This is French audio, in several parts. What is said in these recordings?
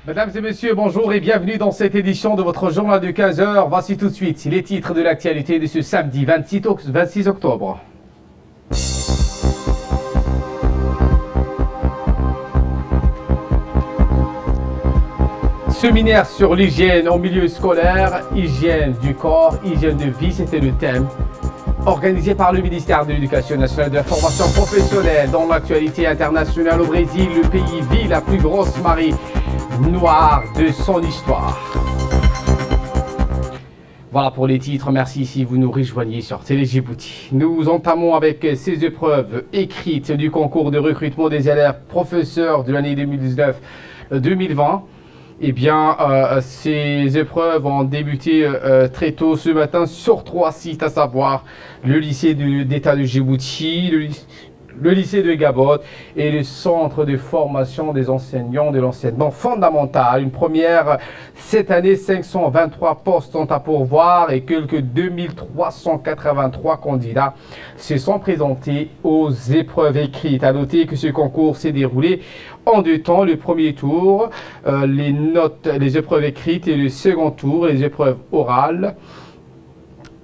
Mesdames et messieurs, bonjour et bienvenue dans cette édition de votre journal de 15 heures. Voici tout de suite les titres de l'actualité de ce samedi 26 octobre. Séminaire sur l'hygiène en milieu scolaire, hygiène du corps, hygiène de vie, c'était le thème. Organisé par le ministère de l'Éducation nationale et de la formation professionnelle. Dans l'actualité internationale au Brésil, le pays vit la plus grosse marée noire de son histoire. Voilà pour les titres, merci si vous nous rejoignez sur Télé Djibouti. Nous entamons avec ces épreuves écrites du concours de recrutement des élèves professeurs de l'année 2019-2020. Eh bien, ces épreuves ont débuté très tôt ce matin sur 3 sites, à savoir le lycée d'État de Djibouti, le lycée de Gabon et le centre de formation des enseignants de l'enseignement fondamental. Une première, cette année, 523 postes sont à pourvoir et quelques 2383 candidats se sont présentés aux épreuves écrites. À noter que ce concours s'est déroulé en 2 temps. Le premier tour, les épreuves écrites, et le second tour, les épreuves orales.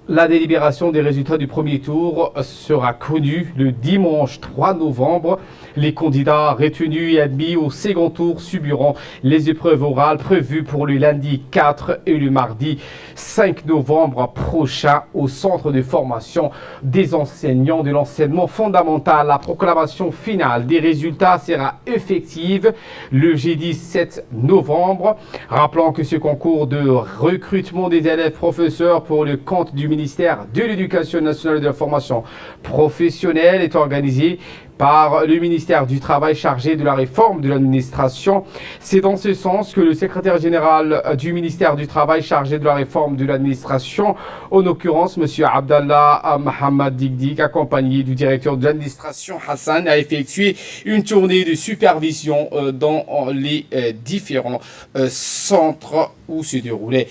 La délibération des résultats du premier tour sera connue le dimanche 3 novembre. Les candidats retenus et admis au second tour subiront les épreuves orales prévues pour le lundi 4 et le mardi 5 novembre prochain au centre de formation des enseignants de l'enseignement fondamental. La proclamation finale des résultats sera effective le jeudi 7 novembre. Rappelons que ce concours de recrutement des élèves professeurs pour le compte du ministère de l'Éducation nationale et de la formation professionnelle est organisé par le ministère du Travail chargé de la réforme de l'administration. C'est dans ce sens que le secrétaire général du ministère du Travail chargé de la réforme de l'administration, en l'occurrence M. Abdallah Mohamed Digdig, accompagné du directeur de l'administration Hassan, a effectué une tournée de supervision dans les différents centres où se déroulaient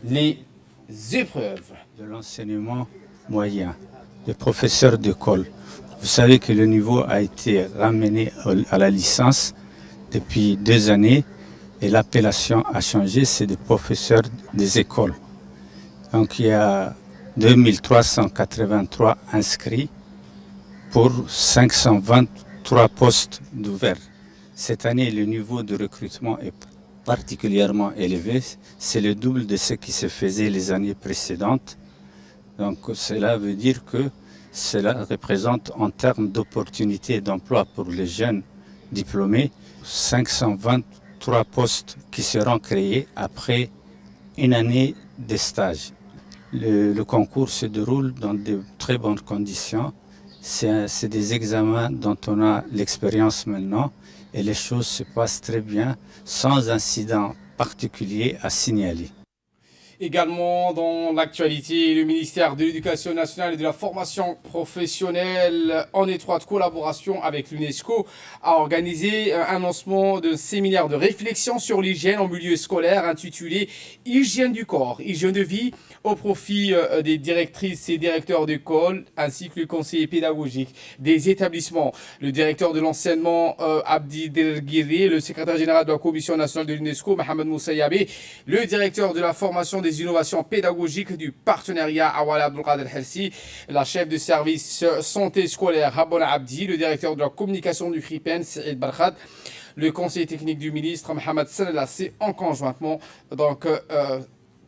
les épreuves. De l'enseignement moyen, des professeurs d'école. Vous savez que le niveau a été ramené à la licence depuis 2 années et l'appellation a changé, c'est des professeurs des écoles. Donc il y a 2383 inscrits pour 523 postes d'ouverts. Cette année, le niveau de recrutement est particulièrement élevé. C'est le double de ce qui se faisait les années précédentes. Donc cela veut dire que cela représente en termes d'opportunités d'emploi pour les jeunes diplômés 523 postes qui seront créés après une année de stage. Le concours se déroule dans de très bonnes conditions. C'est des examens dont on a l'expérience maintenant et les choses se passent très bien sans incident particulier à signaler. Également dans l'actualité, le ministère de l'Éducation nationale et de la formation professionnelle, en étroite collaboration avec l'UNESCO, a organisé un lancement d'un séminaire de réflexion sur l'hygiène en milieu scolaire intitulé « Hygiène du corps, hygiène de vie » au profit des directrices et directeurs d'école ainsi que le conseiller pédagogique des établissements. Le directeur de l'enseignement Abdi Derguiri, le secrétaire général de la Commission nationale de l'UNESCO Mohamed Moussayabe, le directeur de la formation des innovations pédagogiques du partenariat Awala Abdelkader Helsi, la chef de service santé scolaire Habona Abdi, le directeur de la communication du CRIPEN Saïd Barkhad, le conseiller technique du ministre Mohamed Salassi en conjointement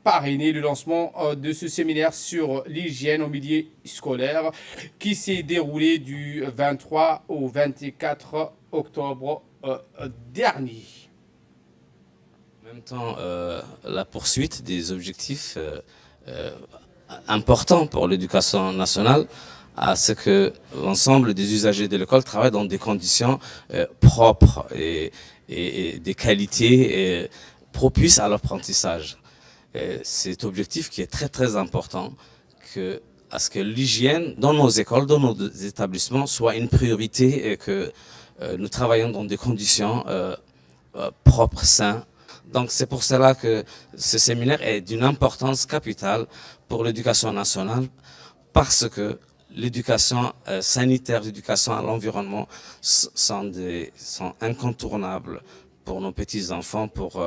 parrainé le lancement de ce séminaire sur l'hygiène au milieu scolaire qui s'est déroulé du 23 au 24 octobre dernier. En même temps, la poursuite des objectifs importants pour l'éducation nationale, à ce que l'ensemble des usagers de l'école travaillent dans des conditions propres et des qualités propices à l'apprentissage. Cet objectif qui est très très important, à ce que l'hygiène dans nos écoles, dans nos établissements soit une priorité et que nous travaillons dans des conditions propres, saines. Donc c'est pour cela que ce séminaire est d'une importance capitale pour l'éducation nationale, parce que l'éducation sanitaire, l'éducation à l'environnement sont incontournables pour nos petits-enfants, pour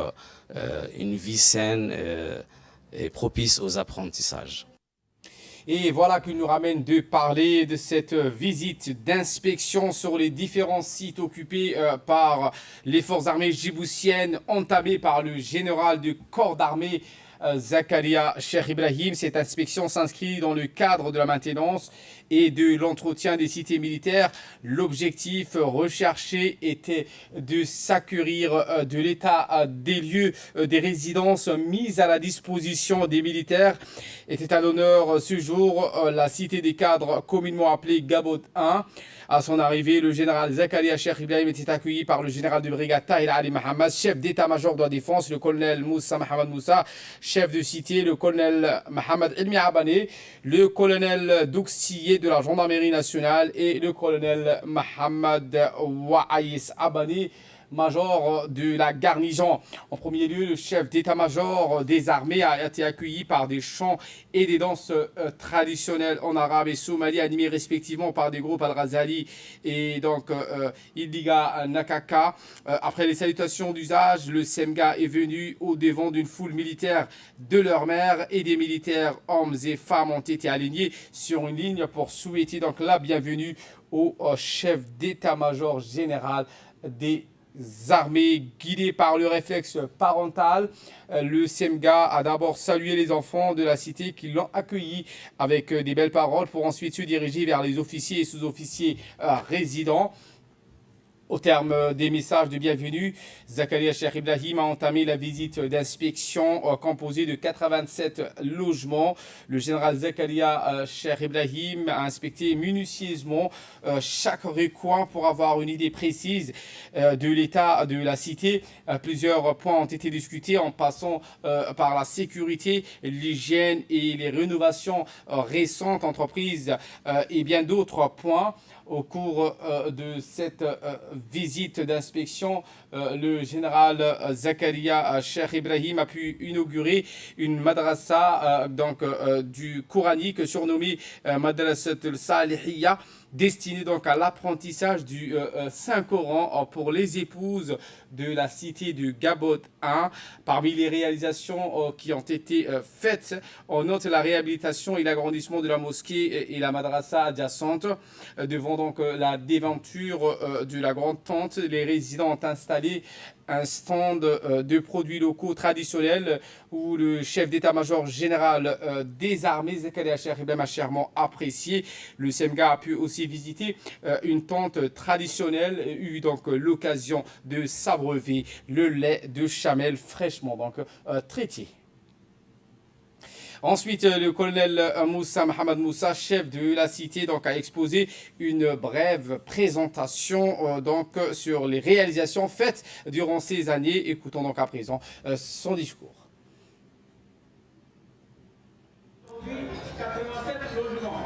une vie saine et propice aux apprentissages. Et voilà qui nous ramène de parler de cette visite d'inspection sur les différents sites occupés par les forces armées djiboutiennes, entamée par le général du corps d'armée Zakaria Cheikh Ibrahim. Cette inspection s'inscrit dans le cadre de la maintenance et de l'entretien des cités militaires. L'objectif recherché était de s'acquérir de l'état des lieux des résidences mises à la disposition des militaires. Était à l'honneur ce jour la cité des cadres communément appelée Gabot 1. À son arrivée, le général Zakaria Cheikh Ibrahim était accueilli par le général de brigade Tahir Ali Mohamed, chef d'état-major de la défense, le colonel Moussa Mohamed Moussa, chef de cité, le colonel Mohamed Elmi Abane, le colonel d'auxilier de la gendarmerie nationale et le colonel Mohamed Waïs Abane, major de la garnison. En premier lieu, le chef d'état-major des armées a été accueilli par des chants et des danses traditionnelles en arabe et somali, animés respectivement par des groupes Al-Ghazali et donc Idiga Nakaka. Après les salutations d'usage, le SEMGA est venu au devant d'une foule militaire de leur mère et des militaires, hommes et femmes, ont été alignés sur une ligne pour souhaiter donc la bienvenue au chef d'état-major général des armées. Guidé par le réflexe parental, le SEMGA a d'abord salué les enfants de la cité qui l'ont accueilli avec des belles paroles pour ensuite se diriger vers les officiers et sous-officiers résidents. Au terme des messages de bienvenue, Zakaria Cheikh Ibrahim a entamé la visite d'inspection composée de 87 logements. Le général Zakaria Cheikh Ibrahim a inspecté minutieusement chaque recoin pour avoir une idée précise de l'état de la cité. Plusieurs points ont été discutés en passant par la sécurité, l'hygiène et les rénovations récentes entreprises et bien d'autres points. Au cours de cette visite d'inspection, le général Zakaria Cheikh Ibrahim a pu inaugurer une madrasa du coranique surnommée Madrasatul Salihiyya, destinée donc à l'apprentissage du Saint-Coran pour les épouses de la cité de Gabot 1. Parmi les réalisations qui ont été faites, on note la réhabilitation et l'agrandissement de la mosquée et la madrasa adjacente. Devant donc la déventure de la grande tente, les résidents ont installé un stand de produits locaux traditionnels où le chef d'état-major général des armées, Zakaria Cheikh Ibrahim, a chèrement apprécié. Le SEMGA a pu aussi visiter une tente traditionnelle, eu donc l'occasion de s'abreuver le lait de chamel fraîchement traité. Ensuite, le colonel Moussa Mohamed Moussa, chef de la cité, a exposé une brève présentation sur les réalisations faites durant ces années. Écoutons donc à présent son discours. 87 logements.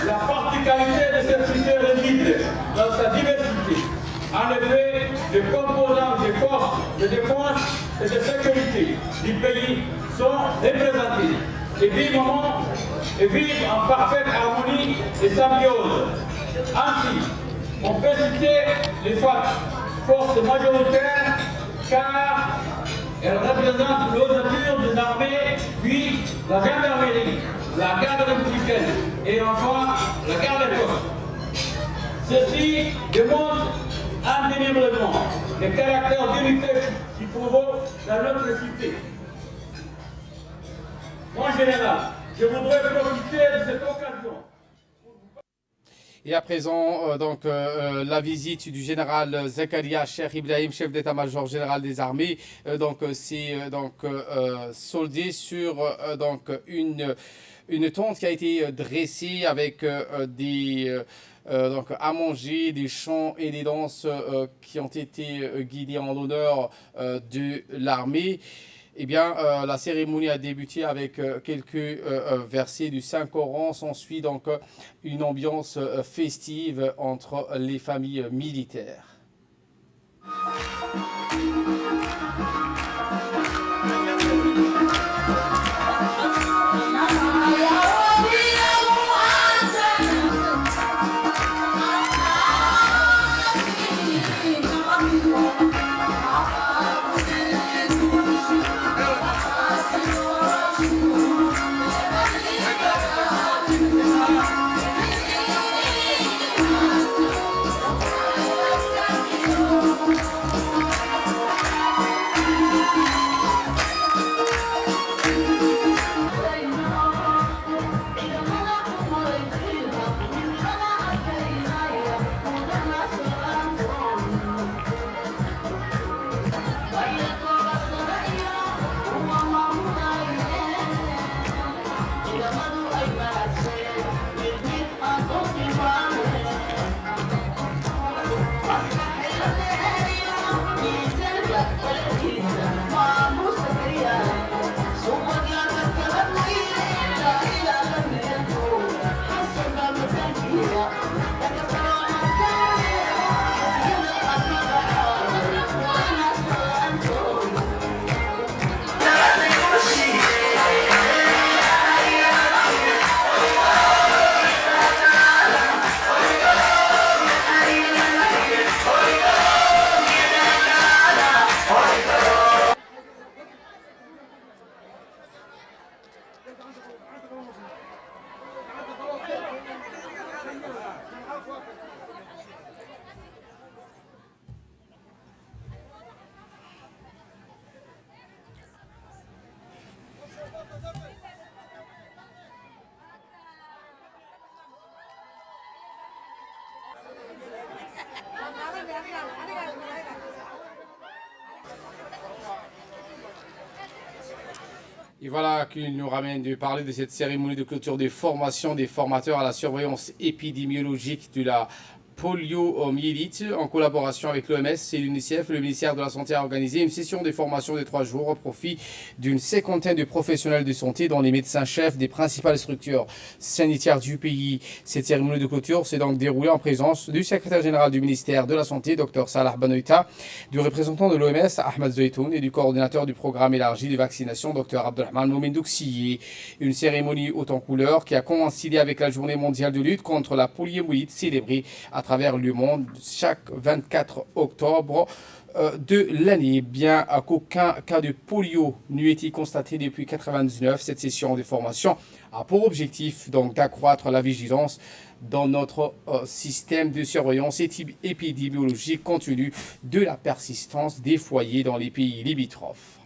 La particularité de cette cité réside dans sa diversité. En effet, les composants des forces de défense et de sécurité du pays sont représentés et vivent en parfaite harmonie et symbiose. Ainsi, on peut citer les forces majoritaires car elles représentent l'ossature des armées, puis la gendarmerie, la garde républicaine et enfin la garde des côtes. Ceci démontre indéniablement le caractère d'unité qui provoque dans notre cité. En général, je voudrais profiter de cette occasion. Et à présent, la visite du général Zakaria Cheikh Ibrahim, chef d'état-major général des armées, c'est soldé sur une tente qui a été dressée avec à manger, des chants et des danses qui ont été guidés en l'honneur de l'armée. Eh bien, la cérémonie a débuté avec quelques versets du Saint-Coran. S'ensuit donc une ambiance festive entre les familles militaires. Et voilà qu'il nous ramène de parler de cette cérémonie de clôture de formation des formateurs à la surveillance épidémiologique de la poliomyélite en collaboration avec l'OMS et l'UNICEF. Le ministère de la Santé a organisé une session de formation de 3 jours au profit d'une cinquantaine de professionnels de santé, dont les médecins-chefs des principales structures sanitaires du pays. Cette cérémonie de clôture s'est donc déroulée en présence du secrétaire général du ministère de la Santé, Dr Salah Banoita, du représentant de l'OMS, Ahmed Zeytoun, et du coordinateur du programme élargi de vaccination, Dr Abdelrahman Moumendouksiye. Une cérémonie haute en couleurs qui a coïncidé avec la journée mondiale de lutte contre la poliomyélite célébrée à travers le monde chaque 24 octobre de l'année. Bien qu'aucun cas de polio n'ait été constaté depuis 1999, cette session de formation a pour objectif donc d'accroître la vigilance dans notre système de surveillance épidémiologique compte tenu de la persistance des foyers dans les pays limitrophes.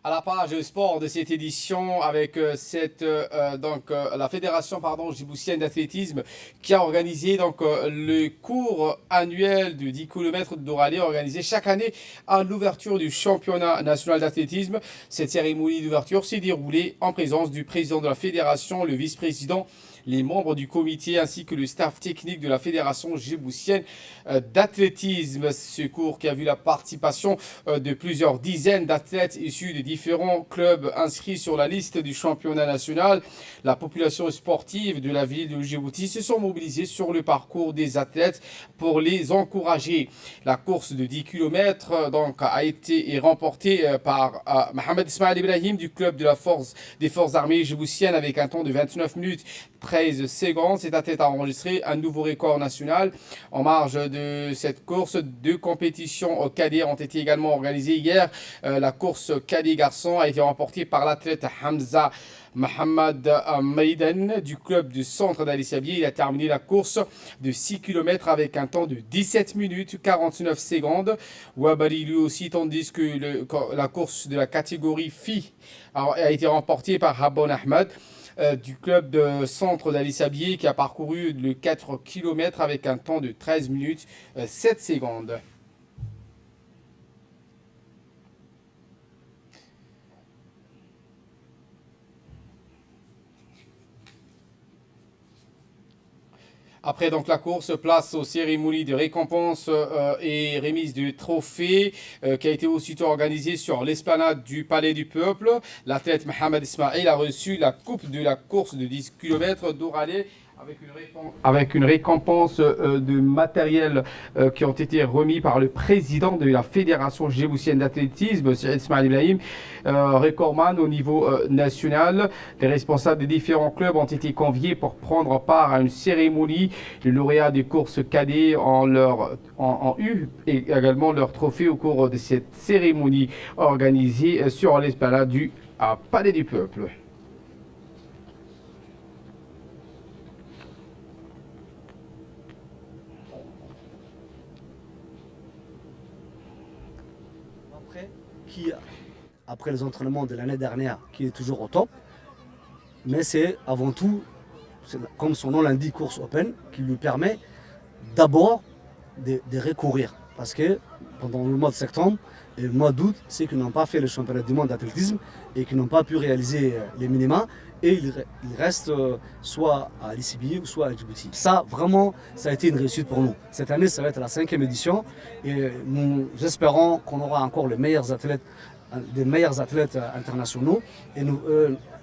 À la page sport de cette édition avec la fédération djiboutienne d'athlétisme qui a organisé le cours annuel de 10 km d'Oralé organisé chaque année à l'ouverture du championnat national d'athlétisme. Cette cérémonie d'ouverture s'est déroulée en présence du président de la fédération, le vice-président, les membres du comité ainsi que le staff technique de la fédération djiboutienne d'athlétisme. Ce cours qui a vu la participation de plusieurs dizaines d'athlètes issus de différents clubs inscrits sur la liste du championnat national. La population sportive de la ville de Djibouti se sont mobilisés sur le parcours des athlètes pour les encourager. La course de 10 km a été remportée par Mohamed Ismail Ibrahim du club des forces armées djiboutiennes avec un temps de 29 minutes 13 secondes. Cet athlète a enregistré un nouveau record national. En marge de cette course, 2 compétitions cadets ont été également organisées hier. La course cadet garçon a été remportée par l'athlète Hamza Mohamed Maïden du club du centre d'Ali Sabier. Il a terminé la course de 6 km avec un temps de 17 minutes 49 secondes. Wabali lui aussi, tandis que la course de la catégorie filles a été remportée par Habon Ahmed du club de centre d'Ali Sabier qui a parcouru le 4 km avec un temps de 13 minutes 7 secondes. Après donc la course, place aux cérémonies de récompense et remise du trophée qui a été aussitôt organisée sur l'esplanade du Palais du Peuple. L'athlète Mohamed Ismail a reçu la coupe de la course de 10 km d'Oralé avec une récompense de matériel qui ont été remis par le président de la Fédération djiboutienne d'athlétisme, Saïd Ismail Ibrahim, recordman au niveau national. Les responsables des différents clubs ont été conviés pour prendre part à une cérémonie. Les lauréats des courses cadets ont eu également leur trophée au cours de cette cérémonie organisée sur l'esplanade du Palais du Peuple. Après les entraînements de l'année dernière, qui est toujours au top, mais c'est avant tout, comme son nom l'indique, course open, qui lui permet d'abord de recourir. Parce que pendant le mois de septembre et le mois d'août, c'est qu'ils n'ont pas fait le championnat du monde d'athlétisme et qu'ils n'ont pas pu réaliser les minima, et ils restent soit à l'ICBI ou soit à Djibouti. Ça, vraiment, ça a été une réussite pour nous. Cette année, ça va être la 5e édition et nous espérons qu'on aura encore des meilleurs athlètes internationaux. Et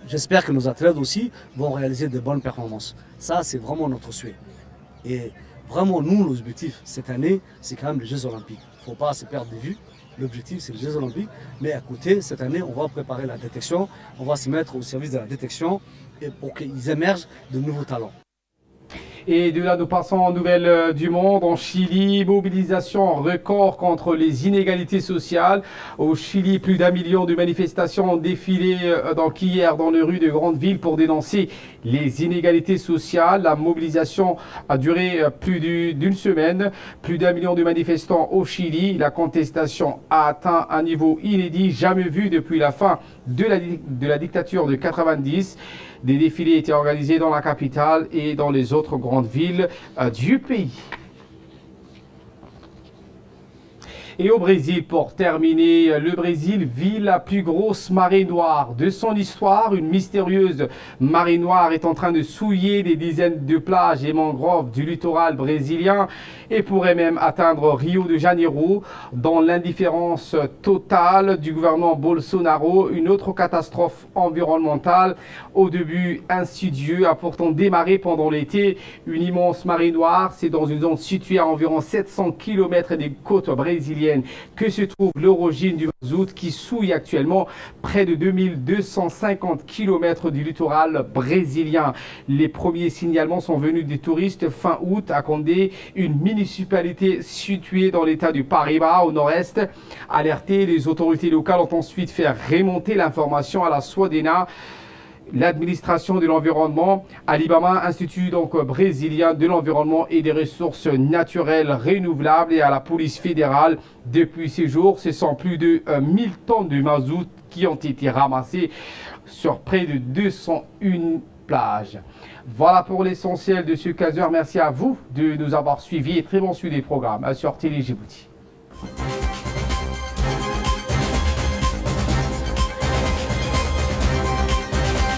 j'espère que nos athlètes aussi vont réaliser de bonnes performances. Ça, c'est vraiment notre souhait. Et vraiment, nous, l'objectif cette année, c'est quand même les Jeux Olympiques. Il ne faut pas se perdre de vue. L'objectif, c'est les Jeux Olympiques. Mais à côté, cette année, on va préparer la détection. On va se mettre au service de la détection pour qu'ils émergent de nouveaux talents. Et de là, nous passons en nouvelles du monde. En Chili, mobilisation record contre les inégalités sociales. Au Chili, plus d'1 million de manifestations ont défilé hier dans les rues de grandes villes pour dénoncer les inégalités sociales. La mobilisation a duré plus d'une semaine. Plus d'1 million de manifestants au Chili. La contestation a atteint un niveau inédit, jamais vu depuis la fin de la dictature de 90. Des défilés étaient organisés dans la capitale et dans les autres grandes villes du pays. Et au Brésil, pour terminer, le Brésil vit la plus grosse marée noire de son histoire. Une mystérieuse marée noire est en train de souiller des dizaines de plages et mangroves du littoral brésilien et pourrait même atteindre Rio de Janeiro. Dans l'indifférence totale du gouvernement Bolsonaro, une autre catastrophe environnementale au début insidieux a pourtant démarré pendant l'été. Une immense marée noire, c'est dans une zone située à environ 700 km des côtes brésiliennes que se trouve l'origine du mazout qui souille actuellement près de 2250 km du littoral brésilien. Les premiers signalements sont venus des touristes fin août à Condé, une municipalité située dans l'état du Paraíba au nord-est. Alertées, les autorités locales ont ensuite fait remonter l'information à la SODENA, l'administration de l'environnement, à l'IBAMA, Institut brésilien de l'environnement et des ressources naturelles renouvelables, et à la police fédérale. Depuis ces jours, ce sont plus de 1000 tonnes de mazout qui ont été ramassées sur près de 201 plages. Voilà pour l'essentiel de ce 15h. Merci à vous de nous avoir suivis et très bon suivi des programmes sur Télé Djibouti.